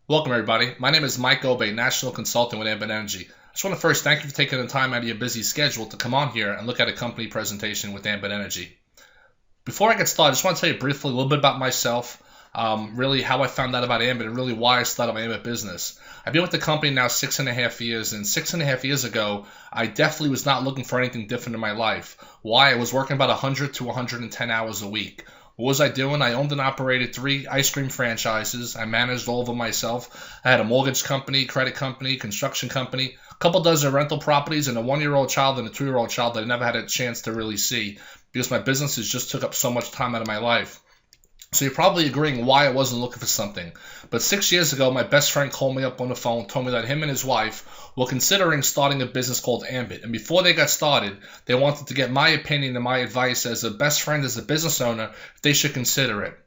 Welcome, everybody. My name is Mike Obay, National Consultant with Ambit Energy. I just want to first thank you for taking the time out of your busy schedule to come on here and look at a company presentation with Ambit Energy. Before I get started, I just want to tell you briefly a little bit about myself, really how I found out about Ambit and really why I started my Ambit business. I've been with the company now 6.5 years, and 6.5 years ago, I definitely was not looking for anything different in my life. Why? I was working about 100 to 110 hours a week. What was I doing? I owned and operated 3 ice cream franchises. I managed all of them myself. I had a mortgage company, credit company, construction company, a couple dozen rental properties, and a 1-year-old child and a 2-year-old child that I never had a chance to really see because my businesses just took up so much time out of my life. So you're probably agreeing why I wasn't looking for something. But 6 years ago, my best friend called me up on the phone, told me that him and his wife were considering starting a business called Ambit. And before they got started, they wanted to get my opinion and my advice as a best friend, as a business owner, if they should consider it.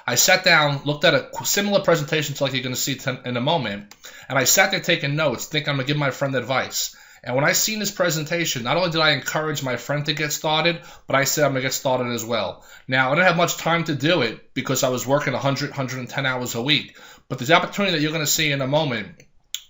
I sat down, looked at a similar presentation to like you're going to see in a moment, and I sat there taking notes, thinking I'm going to give my friend advice. And when I seen this presentation, not only did I encourage my friend to get started, but I said I'm going to get started as well. Now, I didn't have much time to do it because I was working 100, 110 hours a week. But the opportunity that you're going to see in a moment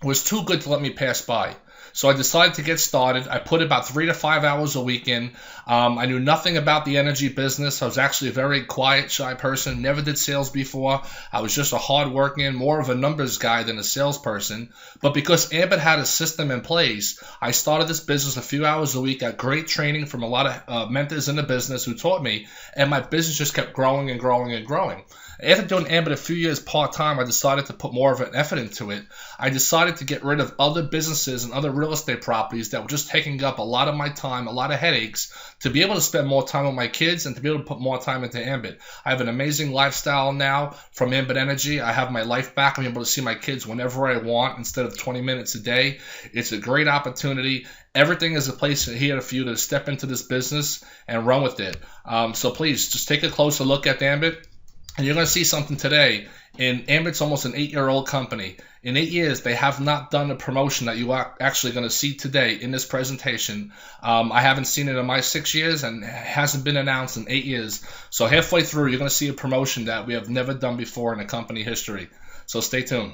was too good to let me pass by. So I decided to get started. I put about 3 to 5 hours a week in. I knew nothing about the energy business. I was actually a very quiet, shy person. Never did sales before. I was just a hard-working, more of a numbers guy than a salesperson. But because Ambit had a system in place, I started this business a few hours a week. Got great training from a lot of mentors in the business who taught me, and my business just kept growing and growing and growing. After doing Ambit a few years part-time, I decided to put more of an effort into it. I decided to get rid of other businesses and other real estate properties that were just taking up a lot of my time, a lot of headaches, to be able to spend more time with my kids and to be able to put more time into Ambit. I have an amazing lifestyle now from Ambit Energy. I have my life back. I'm able to see my kids whenever I want instead of 20 minutes a day. It's a great opportunity. Everything is a place here for you to step into this business and run with it. So please, just take a closer look at Ambit. And you're going to see something today. Ambit's almost an 8-year-old company. In 8 years, they have not done a promotion that you are actually going to see today in this presentation. I haven't seen it in my 6 years, and it hasn't been announced in 8 years. So halfway through, you're going to see a promotion that we have never done before in the company history. So stay tuned.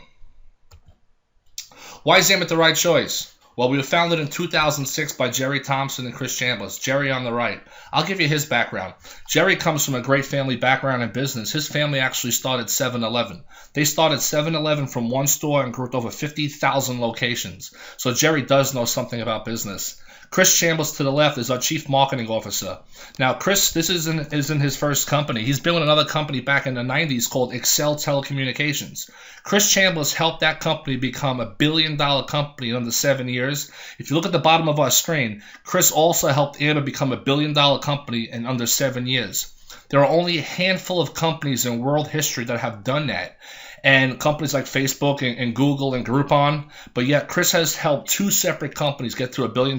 Why is Ambit the right choice? Well, we were founded in 2006 by Jerry Thompson and Chris Chambliss. Jerry on the right. I'll give you his background. Jerry comes from a great family background in business. His family actually started 7-Eleven. They started 7-Eleven from one store and grew to over 50,000 locations. So Jerry does know something about business. Chris Chambliss to the left is our Chief Marketing Officer. Now, Chris, this isn't his first company. He's been with another company back in the 90s called Excel Telecommunications. Chris Chambliss helped that company become a billion-dollar company in under 7 years. If you look at the bottom of our screen, Chris also helped Ambit become a billion-dollar company in under 7 years. There are only a handful of companies in world history that have done that, and companies like Facebook and Google and Groupon, but yet Chris has helped 2 separate companies get to $1 billion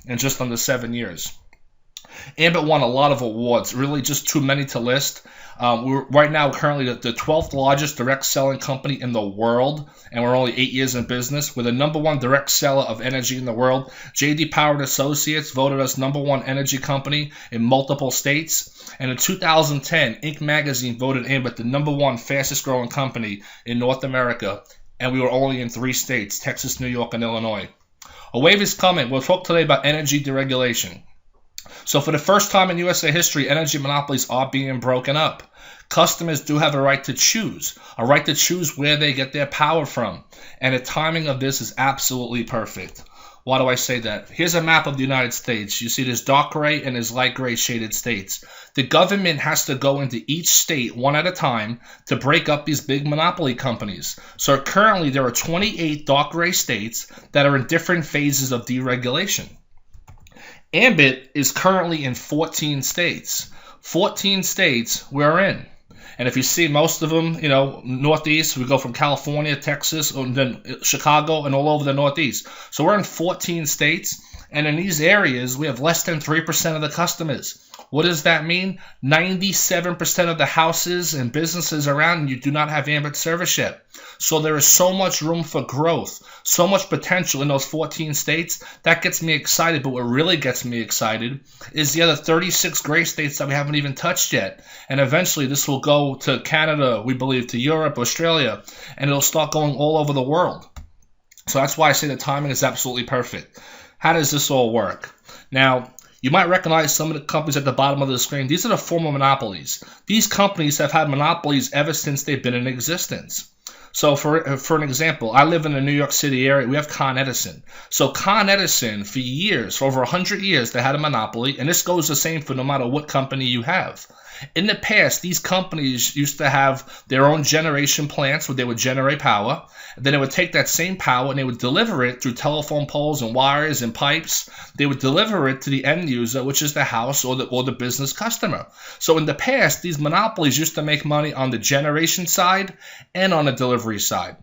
in just under 7 years. Ambit won a lot of awards, really just too many to list. We're right now currently the 12th largest direct selling company in the world, and we're only 8 years in business. We're the number 1 direct seller of energy in the world. J.D. Power & Associates voted us number 1 energy company in multiple states. And in 2010, Inc. magazine voted Ambit the number 1 fastest growing company in North America, and we were only in 3 states, Texas, New York, and Illinois. A wave is coming. We'll talk today about energy deregulation. So for the first time in USA history, energy monopolies are being broken up. Customers do have a right to choose where they get their power from. And the timing of this is absolutely perfect. Why do I say that? Here's a map of the United States. You see there's dark gray and there's light gray shaded states. The government has to go into each state one at a time to break up these big monopoly companies. So currently there are 28 dark gray states that are in different phases of deregulation. Ambit is currently in 14 states. 14 states we're in. And if you see most of them, Northeast, we go from California, Texas, and then Chicago, and all over the Northeast. So we're in 14 states, and in these areas, we have less than 3% of the customers. What does that mean? 97% of the houses and businesses around you do not have Ambit service yet. So there is so much room for growth, so much potential in those 14 states. That gets me excited, but what really gets me excited is the other 36 gray states that we haven't even touched yet. And eventually this will go to Canada, we believe, to Europe, Australia, and it'll start going all over the world. So that's why I say the timing is absolutely perfect. How does this all work? Now, you might recognize some of the companies at the bottom of the screen. These are the former monopolies. These companies have had monopolies ever since they've been in existence. So for an example, I live in the New York City area. We have Con Edison. So Con Edison, for years, for over 100 years, they had a monopoly, and this goes the same for no matter what company you have. In the past, these companies used to have their own generation plants where they would generate power. Then they would take that same power and they would deliver it through telephone poles and wires and pipes. They would deliver it to the end user, which is the house or the business customer. So in the past, these monopolies used to make money on the generation side and on the delivery side.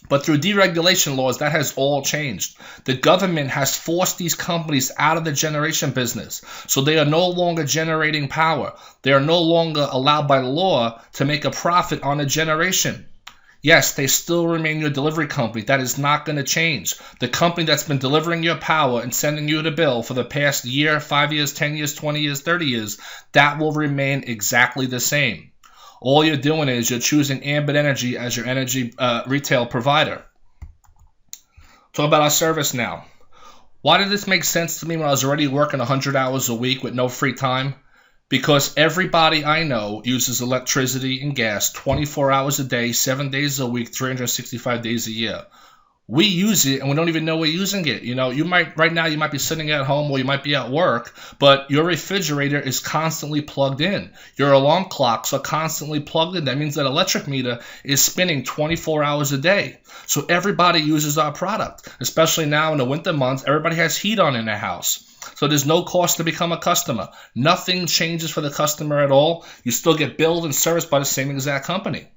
But through deregulation laws, that has all changed. The government has forced these companies out of the generation business. So they are no longer generating power. They are no longer allowed by law to make a profit on the generation. Yes, they still remain your delivery company. That is not going to change. The company that's been delivering your power and sending you the bill for the past year, 5 years, 10 years, 20 years, 30 years, that will remain exactly the same. All you're doing is you're choosing Ambit Energy as your energy retail provider. Talk about our service now. Why did this make sense to me when I was already working 100 hours a week with no free time? Because everybody I know uses electricity and gas 24 hours a day, 7 days a week, 365 days a year. We use it and we don't even know we're using it. You know, right now you might be sitting at home or you might be at work, but your refrigerator is constantly plugged in. Your alarm clocks are constantly plugged in. That means that electric meter is spinning 24 hours a day. So everybody uses our product, especially now in the winter months. Everybody has heat on in their house. So there's no cost to become a customer. Nothing changes for the customer at all. You still get billed and serviced by the same exact company.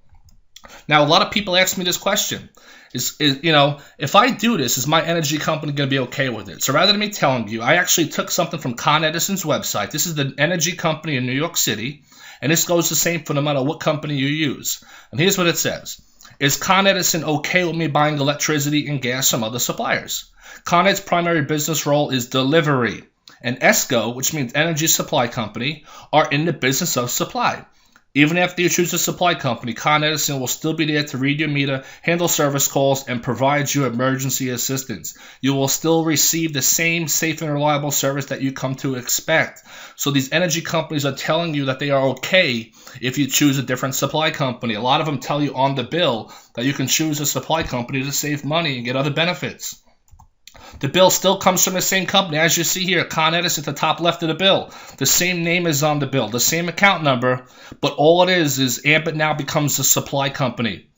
Now, a lot of people ask me this question. If I do this, is my energy company going to be okay with it? So rather than me telling you, I actually took something from Con Edison's website. This is the energy company in New York City, and this goes the same for no matter what company you use. And here's what it says. Is Con Edison okay with me buying electricity and gas from other suppliers? Con Ed's primary business role is delivery, and ESCO, which means Energy Supply Company, are in the business of supply. Even after you choose a supply company, Con Edison will still be there to read your meter, handle service calls, and provide you emergency assistance. You will still receive the same safe and reliable service that you come to expect. So these energy companies are telling you that they are okay if you choose a different supply company. A lot of them tell you on the bill that you can choose a supply company to save money and get other benefits. The bill still comes from the same company. As you see here, Con Edison at the top left of the bill. The same name is on the bill, the same account number, but all it is Ambit now becomes a supply company.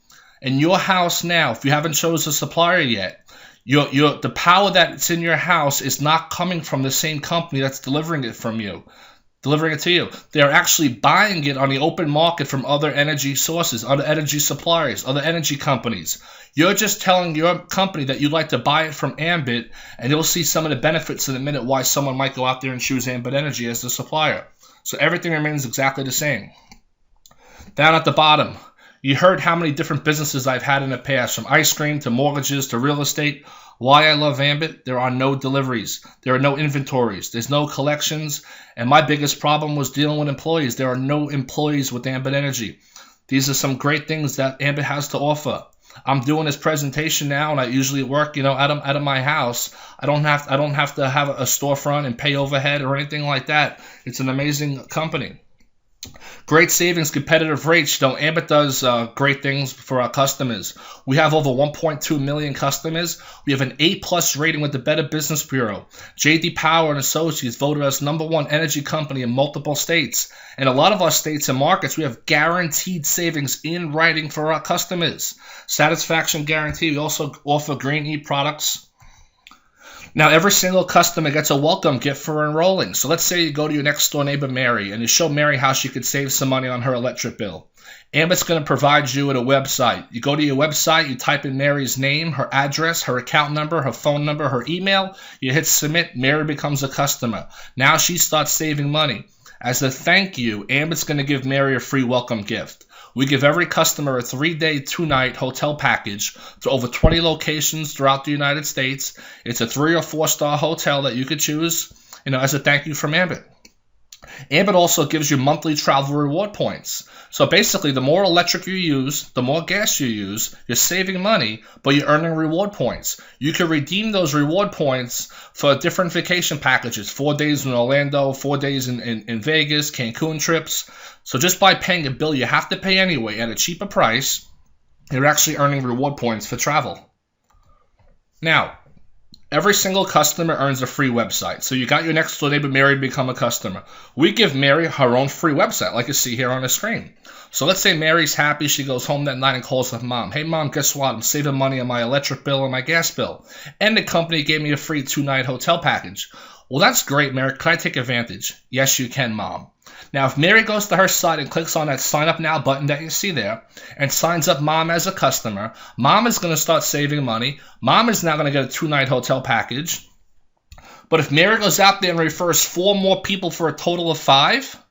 And your house now, if you haven't chosen a supplier yet, the power that's in your house is not coming from the same company that's delivering it to you. They're actually buying it on the open market from other energy sources, other energy suppliers, other energy companies. You're just telling your company that you'd like to buy it from Ambit, and you'll see some of the benefits in a minute why someone might go out there and choose Ambit Energy as the supplier. So everything remains exactly the same. Down at the bottom, you heard how many different businesses I've had in the past, from ice cream to mortgages to real estate. Why I love Ambit? There are no deliveries. There are no inventories. There's no collections. And my biggest problem was dealing with employees. There are no employees with Ambit Energy. These are some great things that Ambit has to offer. I'm doing this presentation now, and I usually work, out of my house. I don't have to have a storefront and pay overhead or anything like that. It's an amazing company. Great savings, competitive rates. Ambit does great things for our customers. We have over 1.2 million customers. We have an A+ rating with the Better Business Bureau. J.D. Power and Associates voted us #1 energy company in multiple states. In a lot of our states and markets, we have guaranteed savings in writing for our customers. Satisfaction guarantee. We also offer Green E products. Now, every single customer gets a welcome gift for enrolling. So let's say you go to your next door neighbor, Mary, and you show Mary how she could save some money on her electric bill. Ambit's going to provide you with a website. You go to your website, you type in Mary's name, her address, her account number, her phone number, her email. You hit submit. Mary becomes a customer. Now she starts saving money. As a thank you, Ambit's going to give Mary a free welcome gift. We give every customer a 3-day, 2-night hotel package to over 20 locations throughout the United States. It's a 3 or 4-star hotel that you could choose, as a thank you from Ambit. Ambit also gives you monthly travel reward points. So basically, the more electric you use, the more gas you use, you're saving money, but you're earning reward points. You can redeem those reward points for different vacation packages, 4 days in Orlando, 4 days in Vegas, Cancun trips. So just by paying a bill you have to pay anyway at a cheaper price, you're actually earning reward points for travel. Now, every single customer earns a free website. So you got your next door neighbor Mary to become a customer. We give Mary her own free website, like you see here on the screen. So let's say Mary's happy. She goes home that night and calls her mom. Hey, Mom, guess what? I'm saving money on my electric bill and my gas bill. And the company gave me a free 2-night hotel package. Well, that's great, Mary. Can I take advantage? Yes, you can, Mom. Now, if Mary goes to her site and clicks on that Sign Up Now button that you see there and signs up Mom as a customer, Mom is going to start saving money. Mom is now going to get a 2-night hotel package. But if Mary goes out there and refers 4 more people for a total of 5,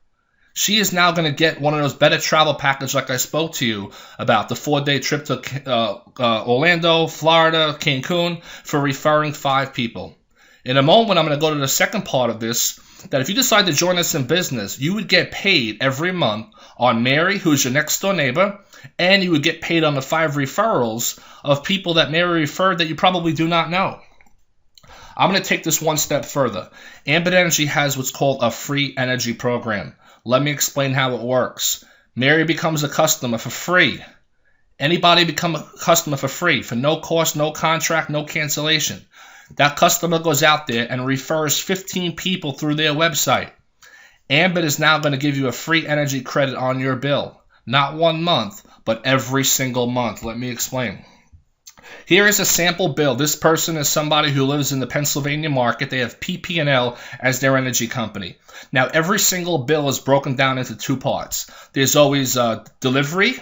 she is now going to get one of those better travel packages like I spoke to you about, the 4-day trip to Orlando, Florida, Cancun, for referring 5 people. In a moment, I'm going to go to the second part of this, that if you decide to join us in business, you would get paid every month on Mary, who's your next door neighbor, and you would get paid on the 5 referrals of people that Mary referred that you probably do not know. I'm going to take this one step further. Ambit Energy has what's called a free energy program. Let me explain how it works. Mary becomes a customer for free. Anybody become a customer for free, for no cost, no contract, no cancellation. That customer goes out there and refers 15 people through their website. Ambit is now going to give you a free energy credit on your bill. Not 1 month, but every single month. Let me explain. Here is a sample bill. This person is somebody who lives in the Pennsylvania market. They have PP&L as their energy company. Now, every single bill is broken down into 2 parts. There's always delivery,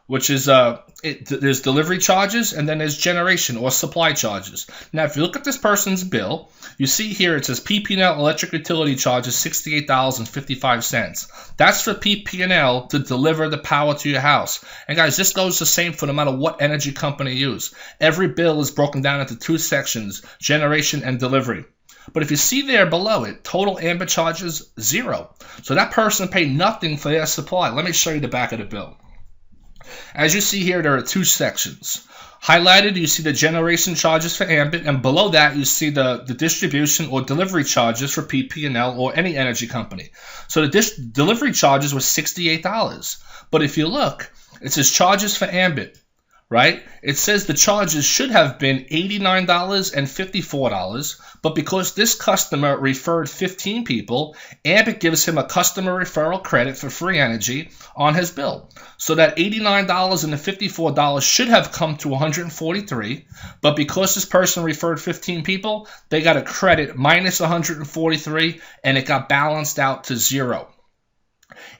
which is there's delivery charges, and then there's generation or supply charges. Now, if you look at this person's bill, you see here it says PP&L electric utility charges $68.55. That's for PP&L to deliver the power to your house. And guys, this goes the same for no matter what energy company you use. Every bill is broken down into 2 sections, generation and delivery. But if you see there below it, total Ambit charges 0. So that person paid nothing for their supply. Let me show you the back of the bill. As you see here, there are 2 sections. Highlighted, you see the generation charges for Ambit, and below that, you see the distribution or delivery charges for PP&L or any energy company. So the delivery charges was $68. But if you look, it says charges for Ambit, right? It says the charges should have been $89 and $54, but because this customer referred 15 people, Ambit gives him a customer referral credit for free energy on his bill. So that $89 and the $54 should have come to $143, but because this person referred 15 people, they got a credit minus $143, and it got balanced out to 0.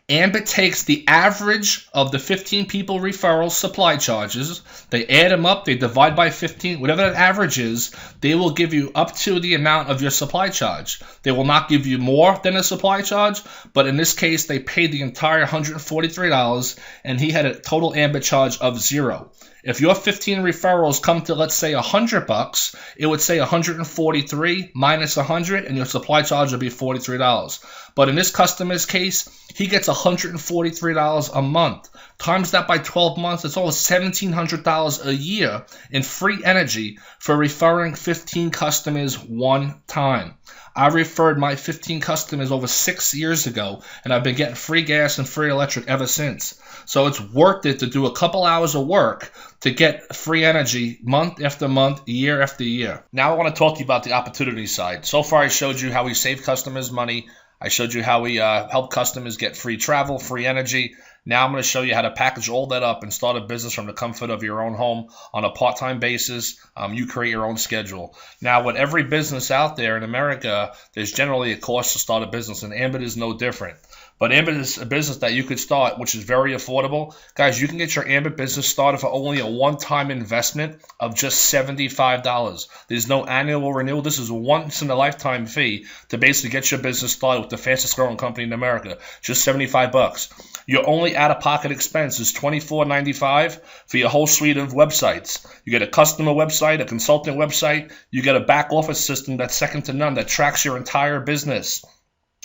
Ambit takes the average of the 15 people referral supply charges, they add them up, they divide by 15, whatever that average is, they will give you up to the amount of your supply charge. They will not give you more than a supply charge, but in this case, they paid the entire $143, and he had a total Ambit charge of 0. If your 15 referrals come to, let's say, $100, it would say 143 minus 100, and your supply charge would be $43. But in this customer's case, he gets $143 a month. Times that by 12 months, it's almost $1,700 a year in free energy for referring 15 customers one time. I referred my 15 customers over 6 years ago, and I've been getting free gas and free electric ever since. So it's worth it to do a couple hours of work to get free energy month after month, year after year. Now I want to talk to you about the opportunity side. So far I showed you how we save customers money. I showed you how we help customers get free travel, free energy. Now I'm going to show you how to package all that up and start a business from the comfort of your own home on a part-time basis. You create your own schedule. Now, with every business out there in America, there's generally a cost to start a business, and Ambit is no different. But Ambit is a business that you could start, which is very affordable. Guys, you can get your Ambit business started for only a one-time investment of just $75. There's no annual renewal. This is a once-in-a-lifetime fee to basically get your business started with the fastest-growing company in America. Just $75. Your only out-of-pocket expense is $24.95 for your whole suite of websites. You get a customer website, a consultant website. You get a back-office system that's second to none that tracks your entire business.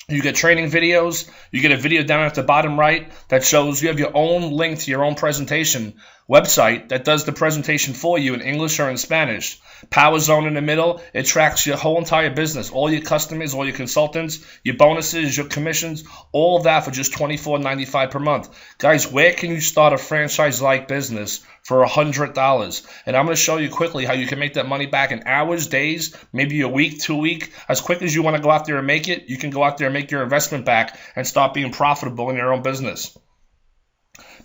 You get training videos. You get a video down at the bottom right that shows you have your own link to your own presentation website that does the presentation for you in English or in Spanish. Power Zone in the middle. It tracks your whole entire business, all your customers, all your consultants, your bonuses, your commissions, all of that for just $24.95 per month. Guys, where can you start a franchise-like business for $100? And I'm going to show you quickly how you can make that money back in hours, days, maybe a week, 2 weeks. As quick as you want to go out there and make it, you can go out there and make your investment back and start being profitable in your own business.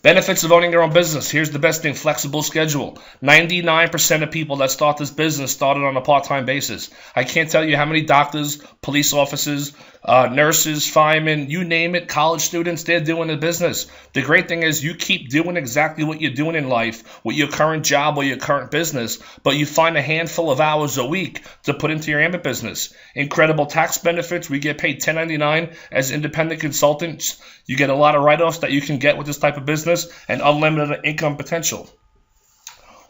Benefits of owning your own business. Here's the best thing, flexible schedule. 99% of people that start this business started on a part-time basis. I can't tell you how many doctors, police officers, nurses, firemen, you name it, college students, they're doing the business. The great thing is you keep doing exactly what you're doing in life with your current job or your current business, but you find a handful of hours a week to put into your Ambit business. Incredible tax benefits. We get paid $10.99 as independent consultants. You get a lot of write-offs that you can get with this type of business and unlimited income potential.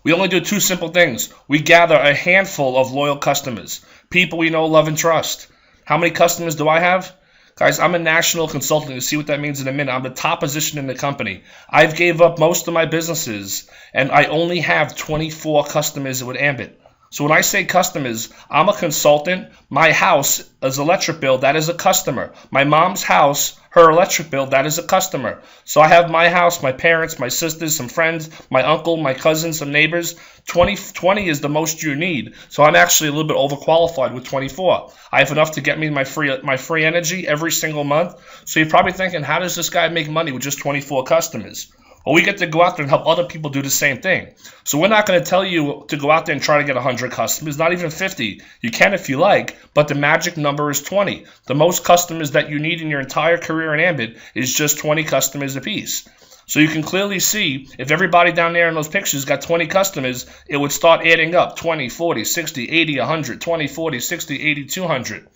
We only do two simple things. We gather a handful of loyal customers, people we know, love, and trust. How many customers do I have? Guys, I'm a national consultant. You'll see what that means in a minute. I'm the top position in the company. I've gave up most of my businesses, and I only have 24 customers with Ambit. So when I say customers, I'm a consultant. My house is electric bill. That is a customer. My mom's house, her electric bill, that is a customer. So I have my house, my parents, my sisters, some friends, my uncle, my cousins, some neighbors. 20 is the most you need. So I'm actually a little bit overqualified with 24. I have enough to get me my free energy every single month. So you're probably thinking, how does this guy make money with just 24 customers? Well, we get to go out there and help other people do the same thing. So we're not going to tell you to go out there and try to get 100 customers, not even 50. You can if you like, but the magic number is 20. The most customers that you need in your entire career in Ambit is just 20 customers apiece. So you can clearly see if everybody down there in those pictures got 20 customers, it would start adding up 20, 40, 60, 80, 100, 20, 40, 60, 80, 200.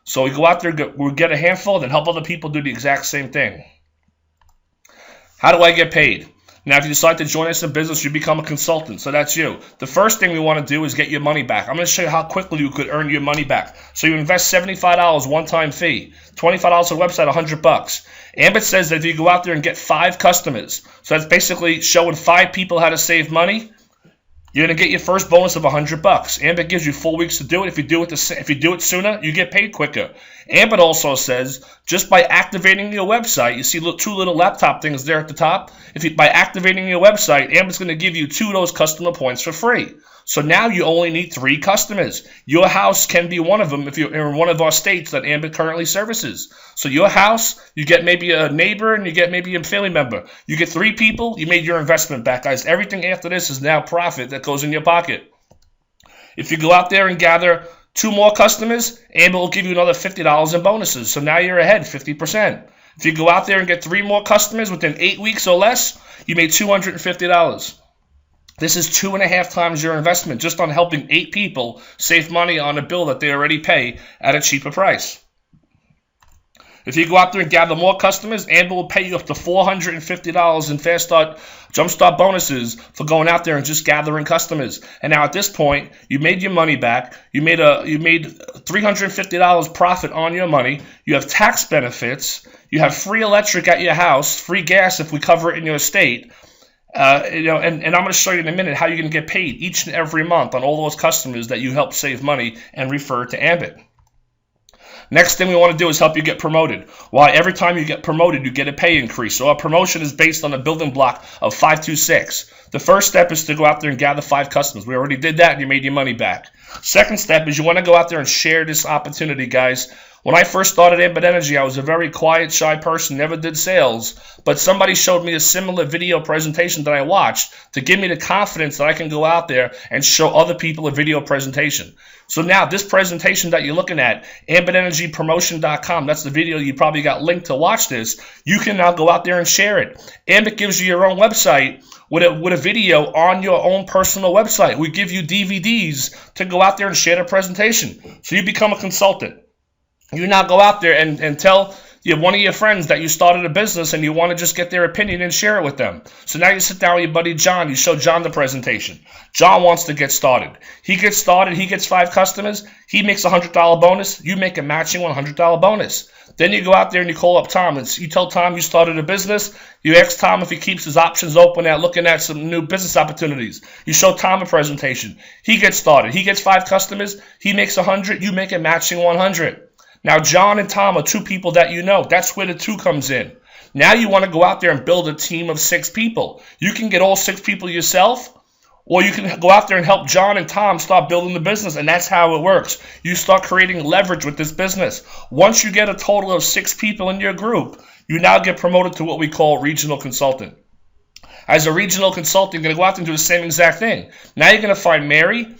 So we go out there, we get a handful, then help other people do the exact same thing. How do I get paid? Now, if you decide to join us in business, you become a consultant. So that's you. The first thing we want to do is get your money back. I'm going to show you how quickly you could earn your money back. So you invest $75 one-time fee, $25 a website, $100. Ambit says that if you go out there and get 5 customers, so that's basically showing 5 people how to save money, you're going to get your first bonus of $100. Ambit gives you 4 weeks to do it. If you do it sooner, you get paid quicker. Ambit also says just by activating your website, you see 2 little laptop things there at the top. By activating your website, Ambit's going to give you 2 of those customer points for free. So now you only need 3 customers. Your house can be one of them if you're in one of our states that Ambit currently services. So your house, you get maybe a neighbor and you get maybe a family member. You get 3 people, you made your investment back, guys. Everything after this is now profit that goes in your pocket. If you go out there and gather 2 more customers, Ambit will give you another $50 in bonuses. So now you're ahead 50%. If you go out there and get 3 more customers within 8 weeks or less, you made $250. This is 2.5 times your investment just on helping 8 people save money on a bill that they already pay at a cheaper price. If you go out there and gather more customers, Ambit will pay you up to $450 in Fast Start, Jumpstart bonuses for going out there and just gathering customers. And now at this point, you made your money back. You made $350 profit on your money. You have tax benefits. You have free electric at your house, free gas if we cover it in your state. And I'm going to show you in a minute how you can get paid each and every month on all those customers that you help save money and refer to Ambit. Next thing we want to do is help you get promoted. Why? Every time you get promoted, you get a pay increase. So our promotion is based on a building block of 526. The first step is to go out there and gather 5 customers. We already did that and you made your money back. Second step is you want to go out there and share this opportunity, guys. When I first started Ambit Energy, I was a very quiet, shy person, never did sales, but somebody showed me a similar video presentation that I watched to give me the confidence that I can go out there and show other people a video presentation. So now this presentation that you're looking at, ambitenergypromotion.com, that's the video you probably got linked to watch this. You can now go out there and share it. Ambit gives you your own website with a video on your own personal website. We give you DVDs to go out there and share the presentation. So you become a consultant. You now go out there and tell one of your friends that you started a business and you want to just get their opinion and share it with them. So now you sit down with your buddy John, you show John the presentation. John wants to get started. He gets started, he gets 5 customers, he makes a $100 bonus, you make a matching $100 bonus. Then you go out there and you call up Tom. You tell Tom you started a business. You ask Tom if he keeps his options open at looking at some new business opportunities. You show Tom a presentation. He gets started. He gets 5 customers. He makes 100. You make a matching 100. Now, John and Tom are 2 people that you know. That's where the 2 comes in. Now you want to go out there and build a team of 6 people. You can get all 6 people yourself, or you can go out there and help John and Tom start building the business, and that's how it works. You start creating leverage with this business. Once you get a total of 6 people in your group, you now get promoted to what we call regional consultant. As a regional consultant, you're going to go out there and do the same exact thing. Now you're going to find Mary.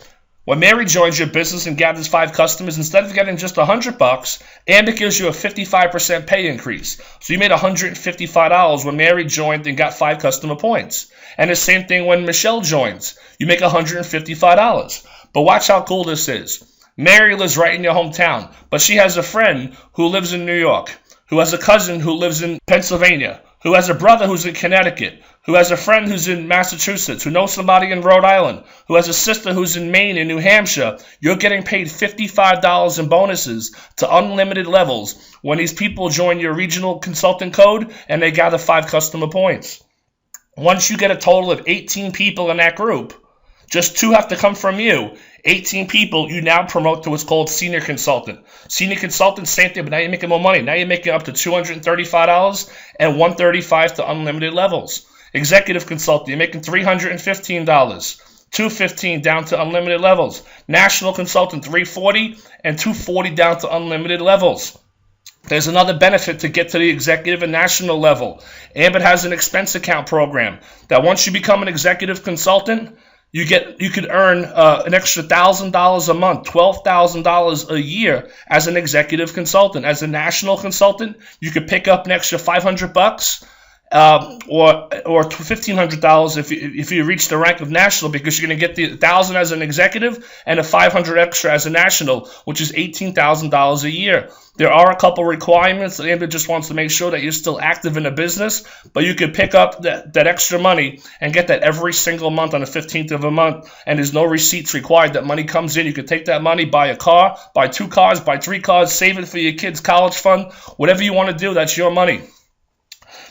When Mary joins your business and gathers 5 customers, instead of getting just $100, Ambit gives you a 55% pay increase. So you made $155 when Mary joined and got 5 customer points. And the same thing when Michelle joins. You make $155. But watch how cool this is. Mary lives right in your hometown, but she has a friend who lives in New York, who has a cousin who lives in Pennsylvania, who has a brother who's in Connecticut, who has a friend who's in Massachusetts, who knows somebody in Rhode Island, who has a sister who's in Maine and New Hampshire. You're getting paid $55 in bonuses to unlimited levels when these people join your regional consultant code and they gather 5 customer points. Once you get a total of 18 people in that group, just 2 have to come from you. 18 people, you now promote to what's called senior consultant. Senior consultant, same thing, but now you're making more money. Now you're making up to $235 and $135 to unlimited levels. Executive consultant, you're making $315, $215 down to unlimited levels. National consultant, $340 and $240 down to unlimited levels. There's another benefit to get to the executive and national level. Ambit has an expense account program that once you become an executive consultant, you could earn an extra $1,000 a month, $12,000 a year as an executive consultant. As a national consultant, you could pick up an extra $500 or $1,500 if you reach the rank of national, because you're going to get the $1,000 as an executive and a $500 extra as a national, which is $18,000 a year. There are a couple requirements. Ambit just wants to make sure that you're still active in the business, but you could pick up that extra money and get that every single month on the 15th of a month, and there's no receipts required. That money comes in. You could take that money, buy a car, buy 2 cars, buy 3 cars, save it for your kids' college fund, whatever you want to do, that's your money.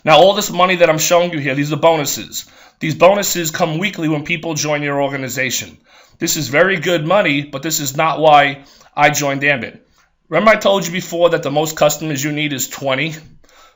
Now, all this money that I'm showing you here, these are bonuses. These bonuses come weekly when people join your organization. This is very good money, but this is not why I joined Ambit. Remember I told you before that the most customers you need is 20?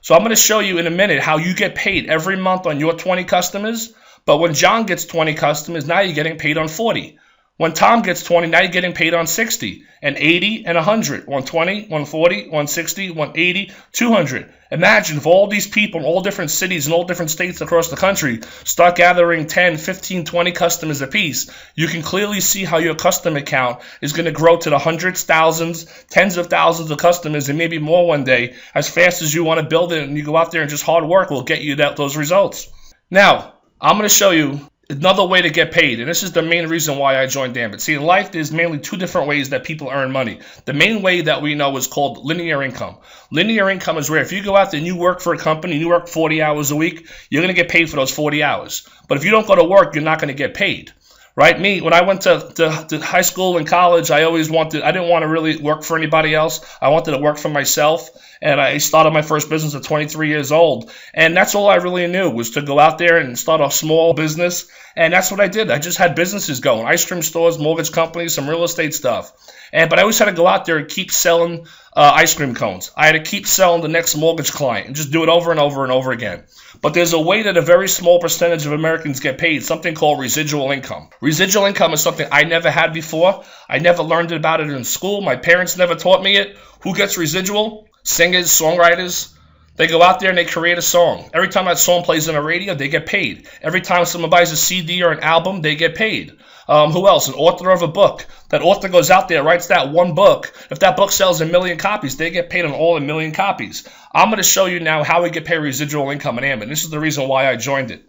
So I'm going to show you in a minute how you get paid every month on your 20 customers, but when John gets 20 customers, now you're getting paid on 40. When Tom gets 20, now you're getting paid on 60, and 80, and 100, 120, 140, 160, 180, 200. Imagine if all these people in all different cities and all different states across the country start gathering 10, 15, 20 customers apiece. You can clearly see how your customer count is going to grow to the hundreds, thousands, tens of thousands of customers, and maybe more one day, as fast as you want to build it, and you go out there and just hard work will get you those results. Now, I'm going to show you another way to get paid, and this is the main reason why I joined Ambit. See, in life, there's mainly 2 different ways that people earn money. The main way that we know is called linear income. Linear income is where if you go out there and you work for a company and you work 40 hours a week, you're going to get paid for those 40 hours. But if you don't go to work, you're not going to get paid. Right? Me, when I went to high school and college, I didn't want to really work for anybody else. I wanted to work for myself. And I started my first business at 23 years old. And that's all I really knew, was to go out there and start a small business. And that's what I did. I just had businesses going, ice cream stores, mortgage companies, some real estate stuff. But I always had to go out there and keep selling ice cream cones. I had to keep selling the next mortgage client and just do it over and over and over again. But there's a way that a very small percentage of Americans get paid, something called residual income. Residual income is something I never had before. I never learned about it in school. My parents never taught me it. Who gets residual? Singers, songwriters. They go out there and they create a song. Every time that song plays on the radio, they get paid. Every time someone buys a CD or an album, they get paid. Who else? An author of a book. That author goes out there, writes that one book. If that book sells 1 million copies, they get paid on all 1 million copies. I'm going to show you now how we get paid residual income in Ambit. This is the reason why I joined it.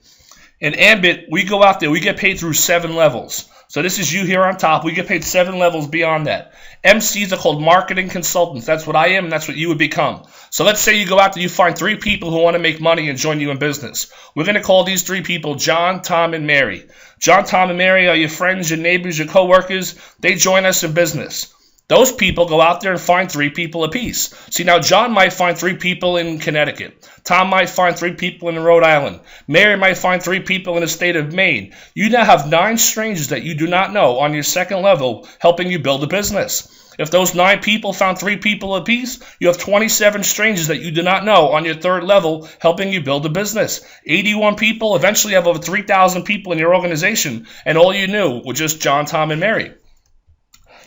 In Ambit, we go out there, we get paid through 7 levels. So this is you here on top. We get paid 7 levels beyond that. MCs are called marketing consultants. That's what I am, and that's what you would become. So let's say you go out there, you find 3 people who want to make money and join you in business. We're going to call these 3 people John, Tom, and Mary. John, Tom, and Mary are your friends, your neighbors, your coworkers. They join us in business. Those people go out there and find 3 people apiece. See, now John might find 3 people in Connecticut. Tom might find 3 people in Rhode Island. Mary might find 3 people in the state of Maine. You now have 9 strangers that you do not know on your second level helping you build a business. If those 9 people found 3 people apiece, you have 27 strangers that you do not know on your third level helping you build a business. 81 people, eventually you have over 3,000 people in your organization, and all you knew were just John, Tom, and Mary.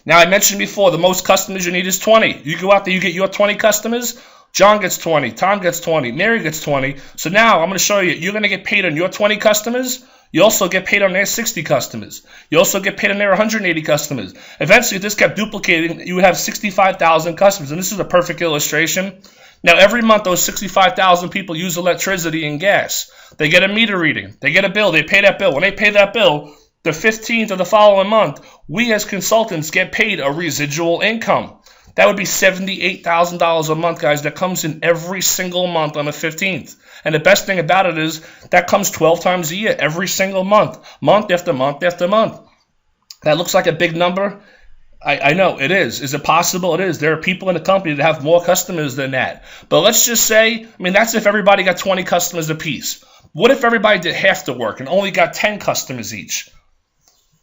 Now, I mentioned before, the most customers you need is 20. You go out there, you get your 20 customers. John gets 20, Tom gets 20, Mary gets 20. So now I'm going to show you, you're going to get paid on your 20 customers. You also get paid on their 60 customers. You also get paid on their 180 customers. Eventually, if this kept duplicating, you would have 65,000 customers. And this is a perfect illustration. Now, every month, those 65,000 people use electricity and gas. They get a meter reading. They get a bill. They pay that bill. When they pay that bill, the 15th of the following month, we as consultants get paid a residual income. That would be $78,000 a month, guys. That comes in every single month on the 15th. And the best thing about it is that comes 12 times a year, every single month, month after month after month. That looks like a big number. I know, it is. Is it possible? It is. There are people in the company that have more customers than that. But let's just say, that's if everybody got 20 customers apiece. What if everybody did half the work and only got 10 customers each?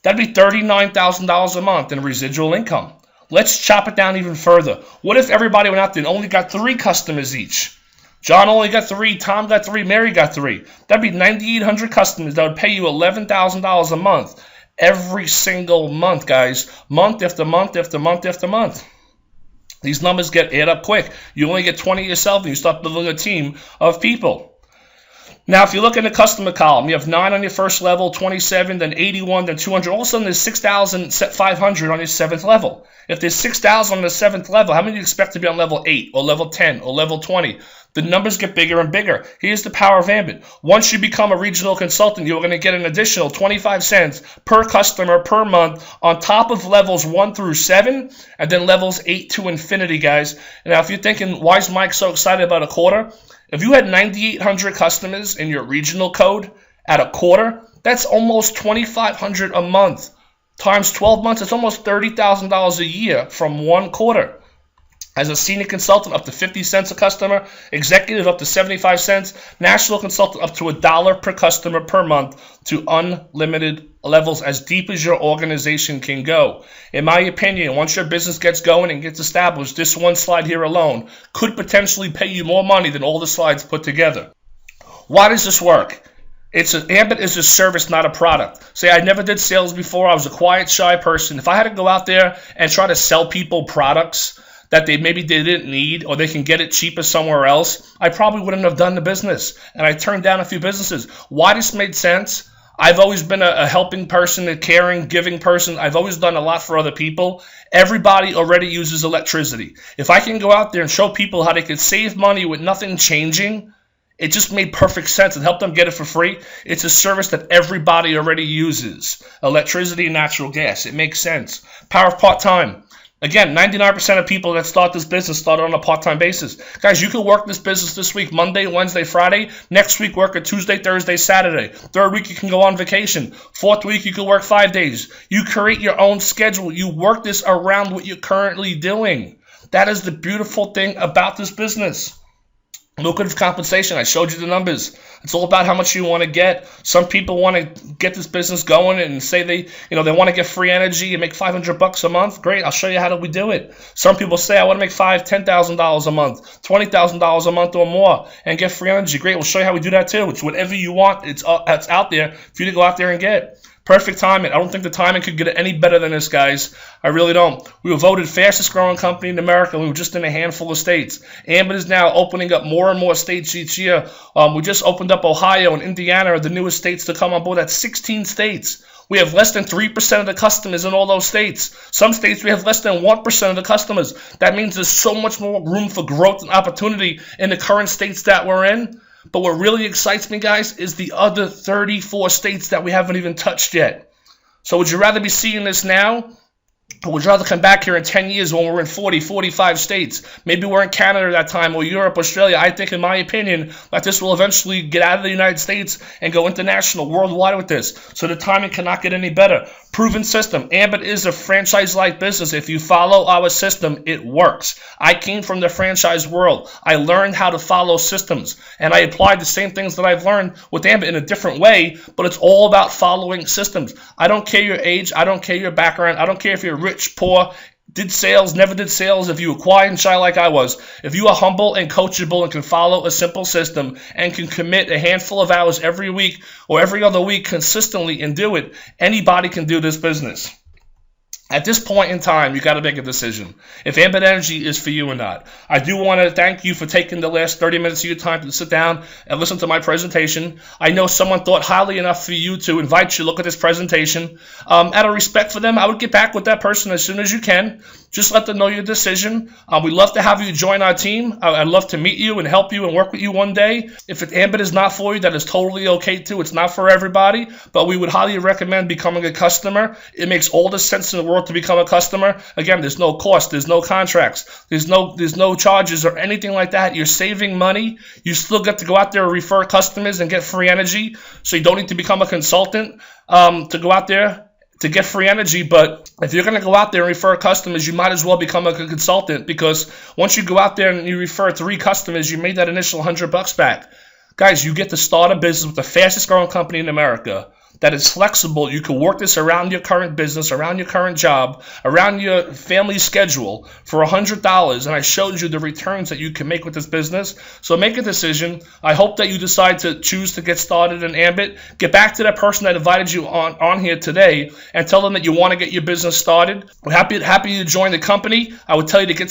That'd be $39,000 a month in residual income. Let's chop it down even further. What if everybody went out there and only got 3 customers each? John only got 3, Tom got 3, Mary got 3. That'd be 9,800 customers that would pay you $11,000 a month. Every single month, guys. Month after month after month after month. These numbers add up quick. You only get 20 yourself and you start building a team of people. Now, if you look in the customer column, you have 9 on your first level, 27, then 81, then 200. All of a sudden, there's 6,500 on your 7th level. If there's 6,000 on the 7th level, how many do you expect to be on level 8 or level 10 or level 20? The numbers get bigger and bigger. Here's the power of Ambit. Once you become a regional consultant, you're going to get an additional 25 cents per customer per month on top of levels 1 through 7 and then levels 8 to infinity, guys. Now, if you're thinking, why is Mike so excited about a quarter? If you had 9,800 customers in your regional code at a quarter, that's almost $2,500 a month. Times 12 months, it's almost $30,000 a year from one quarter. As a senior consultant, up to 50 cents a customer. Executive, up to 75 cents. National consultant, up to $1 per customer per month to unlimited levels as deep as your organization can go. In my opinion, once your business gets going and gets established, this one slide here alone could potentially pay you more money than all the slides put together. Why does this work? Ambit is a service, not a product. Say, I never did sales before. I was a quiet, shy person. If I had to go out there and try to sell people products that they didn't need or they can get it cheaper somewhere else, I probably wouldn't have done the business. And I turned down a few businesses. Why this made sense? I've always been a helping person, a caring, giving person. I've always done a lot for other people. Everybody already uses electricity. If I can go out there and show people how they could save money with nothing changing, it just made perfect sense and helped them get it for free. It's a service that everybody already uses. Electricity and natural gas. It makes sense. Power of part-time. Again, 99% of people that start this business started on a part-time basis. Guys, you can work this business this week, Monday, Wednesday, Friday. Next week, work a Tuesday, Thursday, Saturday. Third week, you can go on vacation. Fourth week, you can work 5 days. You create your own schedule. You work this around what you're currently doing. That is the beautiful thing about this business. Lucrative compensation. I showed you the numbers. It's all about how much you want to get. Some people want to get this business going and say they want to get free energy and make $500 a month. Great. I'll show you how we do it. Some people say I want to make $10,000 a month, $20,000 a month or more and get free energy. Great. We'll show you how we do that too. It's whatever you want. It's out there for you to go out there and get. Perfect timing. I don't think the timing could get any better than this, guys. I really don't. We were voted fastest growing company in America. We were just in a handful of states. Ambit is now opening up more and more states each year. We just opened up Ohio and Indiana are the newest states to come on board. That's 16 states. We have less than 3% of the customers in all those states. Some states we have less than 1% of the customers. That means there's so much more room for growth and opportunity in the current states that we're in. But what really excites me, guys, is the other 34 states that we haven't even touched yet. So would you rather be seeing this now? Or would you rather come back here in 10 years when we're in 40, 45 states? Maybe we're in Canada at that time, or Europe, Australia. I think, in my opinion, that this will eventually get out of the United States and go international, worldwide with this. So the timing cannot get any better. Proven system. Ambit is a franchise-like business. If you follow our system, it works. I came from the franchise world. I learned how to follow systems, and I applied the same things that I've learned with Ambit in a different way, but it's all about following systems. I don't care your age. I don't care your background. I don't care if you're rich, poor, did sales, never did sales, if you were quiet and shy like I was. If you are humble and coachable and can follow a simple system and can commit a handful of hours every week or every other week consistently and do it, anybody can do this business. At this point in time, you got to make a decision if Ambit Energy is for you or not. I do want to thank you for taking the last 30 minutes of your time to sit down and listen to my presentation. I know someone thought highly enough for you to invite you to look at this presentation. Out of respect for them, I would get back with that person as soon as you can. Just let them know your decision. We'd love to have you join our team. I'd love to meet you and help you and work with you one day. If Ambit is not for you, that is totally okay too. It's not for everybody, but we would highly recommend becoming a customer. It makes all the sense in the world to become a customer. Again, there's no cost, there's no contracts, there's no charges or anything like that. You're saving money. You still get to go out there and refer customers and get free energy. So you don't need to become a consultant to go out there to get free energy. But if you're going to go out there and refer customers, you might as well become a consultant, because once you go out there and you refer 3 customers, you made that initial $100 back. Guys, you get to start a business with the fastest growing company in America that is flexible. You can work this around your current business, around your current job, around your family schedule for $100. And I showed you the returns that you can make with this business. So make a decision. I hope that you decide to choose to get started in Ambit. Get back to that person that invited you on here today and tell them that you want to get your business started. We're happy to join the company. I would tell you to get